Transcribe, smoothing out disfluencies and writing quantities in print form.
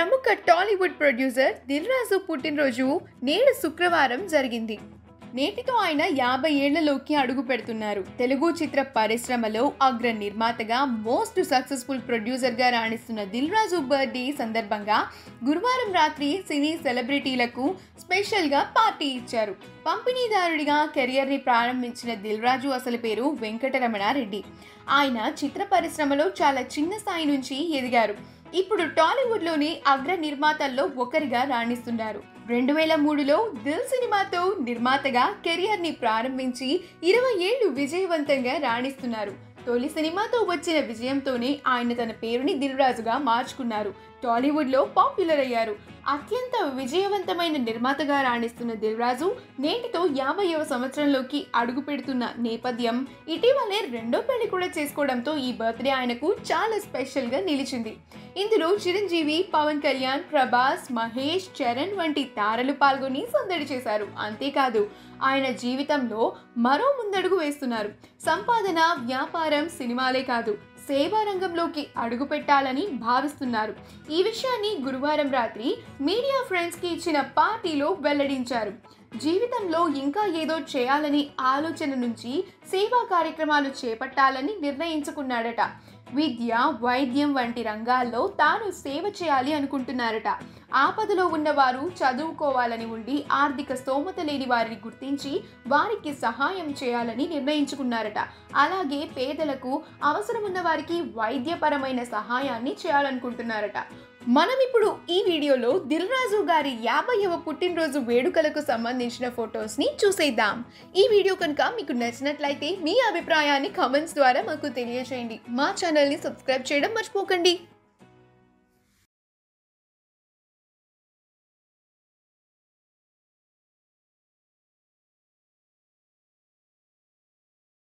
ప్రముఖ టాలీవుడ్ ప్రొడ్యూసర్ దిల్ రాజు పుట్టినరోజు నేడు శుక్రవారం జరిగింది. నేటితో ఆయన 50 ఏళ్లలోకి అడుగు పెడుతున్నారు. తెలుగు చిత్ర పరిశ్రమలో అగ్ర నిర్మాతగా మోస్ట్ సక్సెస్ఫుల్ ప్రొడ్యూసర్గా రాణిస్తున్న దిల్ రాజు బర్త్డే సందర్భంగా గురువారం రాత్రి సినీ సెలబ్రిటీలకు స్పెషల్గా పార్టీ ఇచ్చారు. పంపిణీదారుడిగా కెరియర్ని ప్రారంభించిన దిల్ రాజు అసలు పేరు వెంకటరమణారెడ్డి. ఆయన చిత్ర పరిశ్రమలో చాలా చిన్న స్థాయి నుంచి ఎదిగారు. ఇప్పుడు టాలీవుడ్లోని అగ్ర నిర్మాతల్లో ఒకరిగా రాణిస్తున్నారు. 2003లో దిల్ సినిమాతో నిర్మాతగా కెరియర్ని ప్రారంభించి 20 ఏళ్లు విజయవంతంగా రాణిస్తున్నారు. తొలి సినిమాతో వచ్చిన విజయంతోనే ఆయన తన పేరుని దిల్ రాజుగా మార్చుకున్నారు. టాలీవుడ్లో పాపులర్ అయ్యారు. అత్యంత విజయవంతమైన నిర్మాతగా రాణిస్తున్న దిల్ రాజు నేటితో 50వ సంవత్సరంలోకి అడుగు పెడుతున్న నేపథ్యం, ఇటీవలే రెండో పెళ్లి కూడా చేసుకోవడంతో ఈ బర్త్డే ఆయనకు చాలా స్పెషల్గా నిలిచింది. ఇందులో చిరంజీవి, పవన్ కళ్యాణ్, ప్రభాస్, మహేష్, చరణ్ వంటి తారలు పాల్గొని సందడి చేశారు. అంతేకాదు ఆయన జీవితంలో మరో ముందడుగు వేస్తున్నారు. సంపాదన, వ్యాపారం, సినిమాలే కాదు, సేవా రంగంలోకి అడుగు పెట్టాలని భావిస్తున్నారు. ఈ విషయాన్ని గురువారం రాత్రి మీడియా ఫ్రెండ్స్కి ఇచ్చిన పార్టీలో వెల్లడించారు. జీవితంలో ఇంకా ఏదో చేయాలని ఆలోచన నుంచి సేవా కార్యక్రమాలు చేపట్టాలని నిర్ణయించుకున్నాడట. విద్య, వైద్యం వంటి రంగాల్లో తాను సేవ చేయాలి అనుకుంటున్నారట. ఆపదలో ఉన్నవారు చదువుకోవాలని ఉండి ఆర్థిక స్తోమత లేని వారిని గుర్తించి వారికి సహాయం చేయాలని నిర్ణయించుకున్నారట. అలాగే పేదలకు, అవసరం ఉన్న వారికి వైద్యపరమైన సహాయాన్ని చేయాలనుకుంటున్నారట. మనం ఇప్పుడు ఈ వీడియోలో దిల్ రాజు గారి 50వ పుట్టినరోజు వేడుకలకు సంబంధించిన ఫొటోస్ని చూసేద్దాం. ఈ వీడియో కనుక మీకు నచ్చినట్లయితే మీ అభిప్రాయాన్ని కామెంట్స్ ద్వారా మాకు తెలియజేయండి. మా ఛానల్ని సబ్స్క్రైబ్ చేయడం మర్చిపోకండి.